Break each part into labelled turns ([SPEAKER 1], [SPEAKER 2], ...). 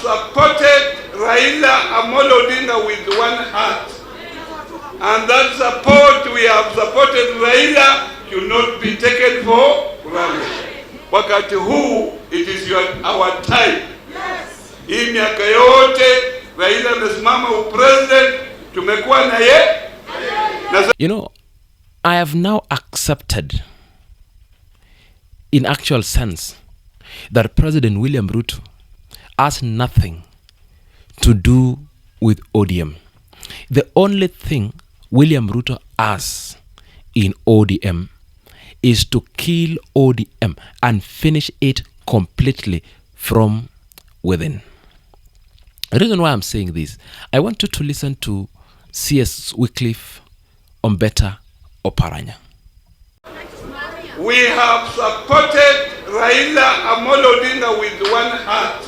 [SPEAKER 1] supported Raila Amolo Odinga with one heart. And that support we have supported Raila should not be taken for granted. Wakati huu, it is our time. Hii miaka yote Raila amesimama upresident, tumekuwa na ye.
[SPEAKER 2] You know, I have now accepted in actual sense that President William Ruto has nothing to do with ODM. The only thing William Ruto has in ODM is to kill ODM and finish it completely from within. The reason why I'm saying this, I want you to listen to CS Wycliffe on better Oparanya.
[SPEAKER 1] We have supported Raila Amolo Odinga with one heart.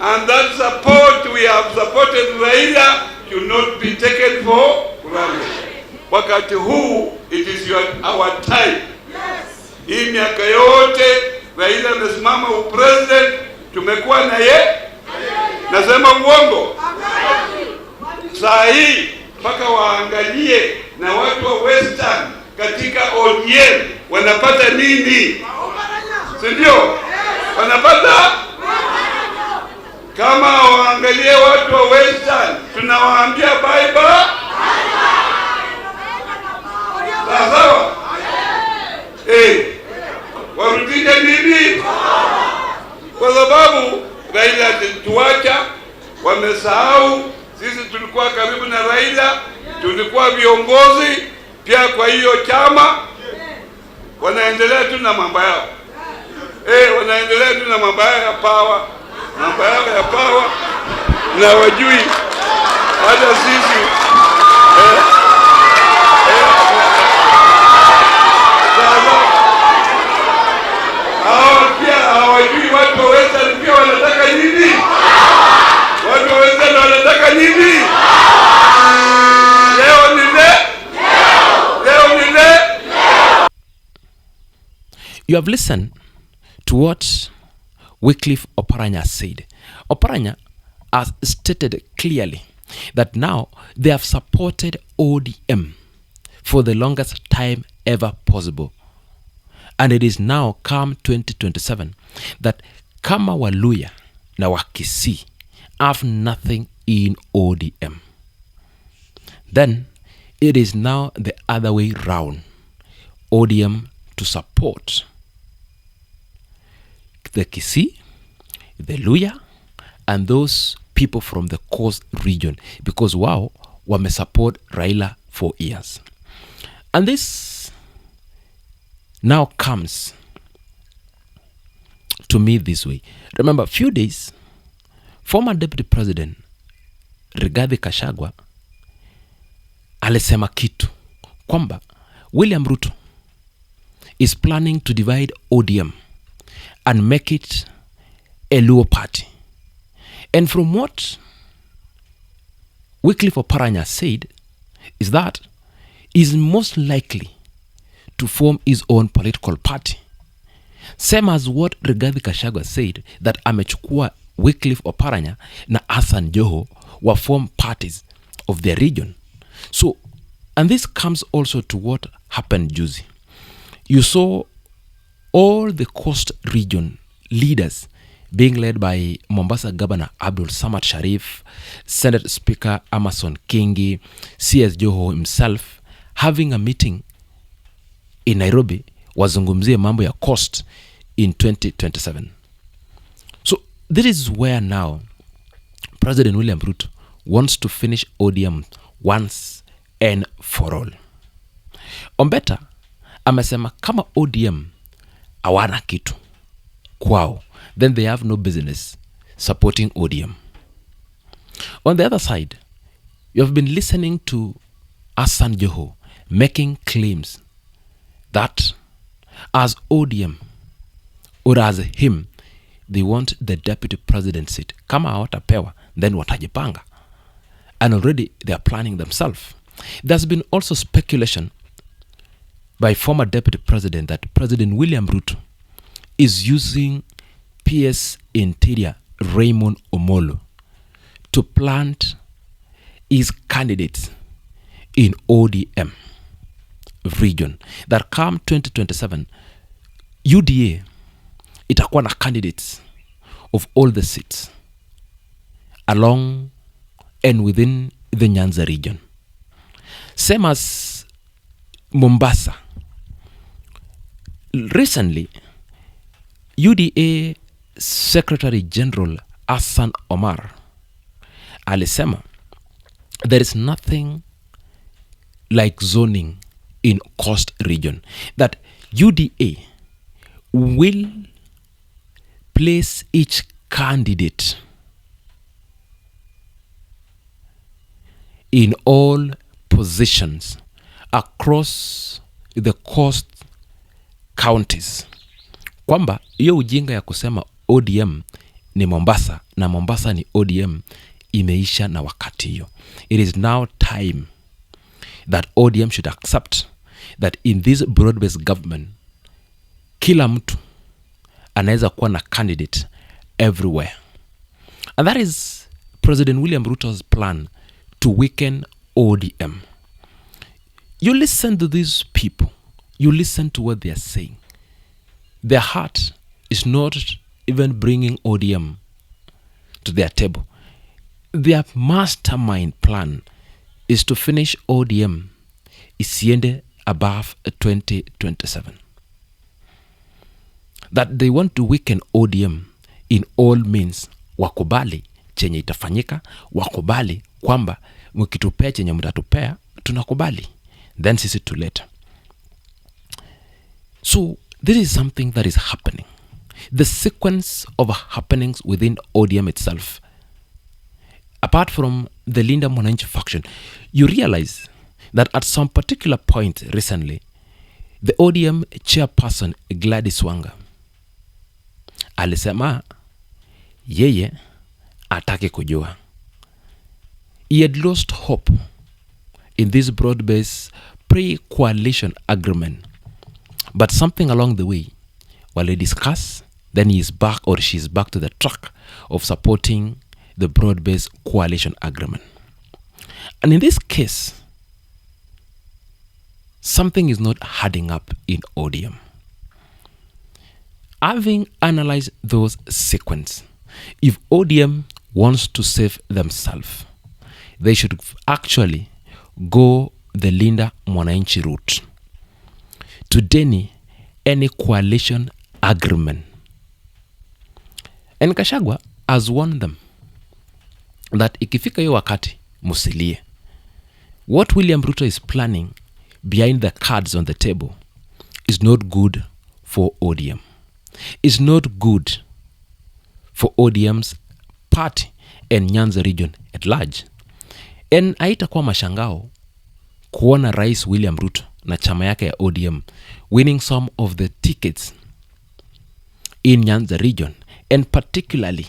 [SPEAKER 1] And that support we have supported Raila should not be taken for granted. Wakati huu, it is our time. Hii miaka yote Raila amesimama upresident, tumekuwa na ye. Nasema uongo? Saa hii mpaka waangalie na watu wa Western katika ODM wanapata nini? Si ndio? Wanapata? Kama waangalie watu wa Western, tunawaambia bye bye. Sawa? Warudije nini? Kwa sababu Raila alituacha, wamesahau sisi tulikuwa karibu na Raila, tulikuwa viongozi pia kwa hiyo chama. Wanaendelea tu na mambo yao. Wanaendelea tu na mambo yao ya power. Mambo yao ya power na wajui hata sisi pia hawajui watu wa Western pia wanataka nini? Watu wa Western wanataka nini? Leo ni
[SPEAKER 2] You have listened to what Wycliffe Oparanya said. Oparanya has stated clearly that now they have supported ODM for the longest time ever possible. And it is now come 2027 that kama Waluya na Wakisi have nothing in ODM. Then it is now the other way round. ODM to support the Kisii, the Luya, and those people from the coast region, because wow, wame support Raila for years. And this now comes to me this way. Remember, a few days, former Deputy President Rigathi Gachagua alisema kitu kwamba William Ruto is planning to divide ODM and make it a Luo party. And from what Wycliffe Oparanya said is that is most likely to form his own political party. Same as what Rigathi Gachagua said, that amechukua Wycliffe Oparanya na Hassan Joho were form parties of their region. So, and this comes also to what happened juzi. You saw all the coast region leaders being led by Mombasa Governor Abdul Samad Sharif, Senate Speaker Amason Kingi, CS Joho himself, having a meeting in Nairobi, wazungumzie mambo ya coast in 2027. So this is where now President William Ruto wants to finish ODM once and for all. Ombeta amesema kama ODM hawana kitu kwao, then they have no business supporting ODM. On the other side, you have been listening to Hassan Joho making claims that as ODM or as him, they want the deputy president seat. Kama hawatapewa, then watajipanga. And already they are planning themselves. There's been also speculation by former deputy president that President William Ruto is using PS Interior Raymond Omolo to plant his candidates in ODM region, that come 2027 UDA itakuwa na candidates of all the seats along and within the Nyanza region. Same as Mombasa. Recently, UDA Secretary General Hassan Omar alisema there is nothing like zoning in Coast region, that UDA will place each candidate in all positions across the coast counties. Kwamba hiyo ujinga ya kusema ODM ni Mombasa na Mombasa ni ODM imeisha na wakati hiyo. It is now time that ODM should accept that in this broad-based government kila mtu anaweza kuwa na candidate everywhere. And that is President William Ruto's plan to weaken ODM. You listen to these people. You listen to what they are saying. Their heart is not even bringing ODM to their table. Their mastermind plan is to finish ODM isiende above 2027. That they want to weaken ODM in all means. Wakubali chenye itafanyika, wakubali kwamba mkitupea chenye mtatupea, tunakubali. Then sisi tuleta. So this is something that is happening. The sequence of happenings within ODM itself, apart from the Linda Mwananchi faction, you realize that at some particular point recently, the ODM chairperson Gladys Wanga alisema yeye atake kujua. He had lost hope in this broad-based pre-coalition agreement. But something along the way, while they discuss, then he is back or she is back to the track of supporting the broad-based coalition agreement. And in this case, something is not adding up in ODM. Having analyzed those sequences, if ODM wants to save themselves, they should actually go the Linda Mwananchi route to deny any coalition agreement. And Gachagua has warned them that ikifika hiyo wakati musilie. What William Ruto is planning behind the cards on the table is not good for ODM. It's not good for ODM's party and Nyanza region at large. And haitakuwa mashangao kuona Rais William Ruto na chama yake ya ODM winning some of the tickets in Nyanza region, and particularly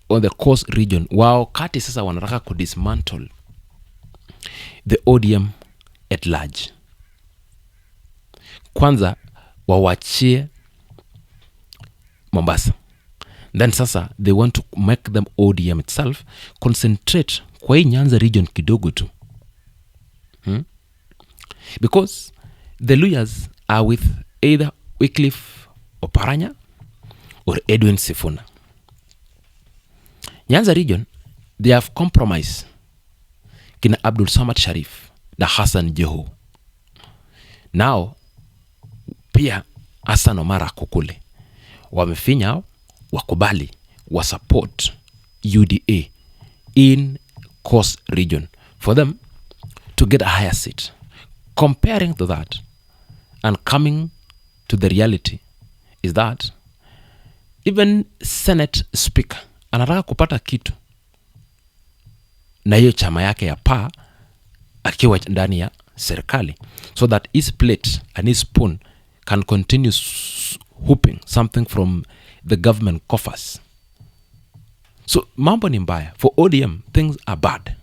[SPEAKER 2] on the coast region, wao kati sasa wanataka kudismantle the ODM at large. Kwanza wawachie Mombasa. Then sasa they want to make them ODM itself concentrate kwa hii Nyanza region kidogo tu. Because the Luyas are with either Wycliffe Oparanya or Edwin Sifuna. Nyanza region, they have compromised kina Abdul Samad Sharif na Hassan Joho. Now pia Hassan Omar kukule wamefinya wakubali wa support UDA in Coast region for them to get a higher seat. Comparing to that and coming to the reality is that even Senate Speaker anataka kupata kitu na hiyo chama yake ya PA akiwa ndani ya serikali, so that his plate and his spoon can continue hooping something from the government coffers. So mambo ni mbaya. For ODM, things are bad.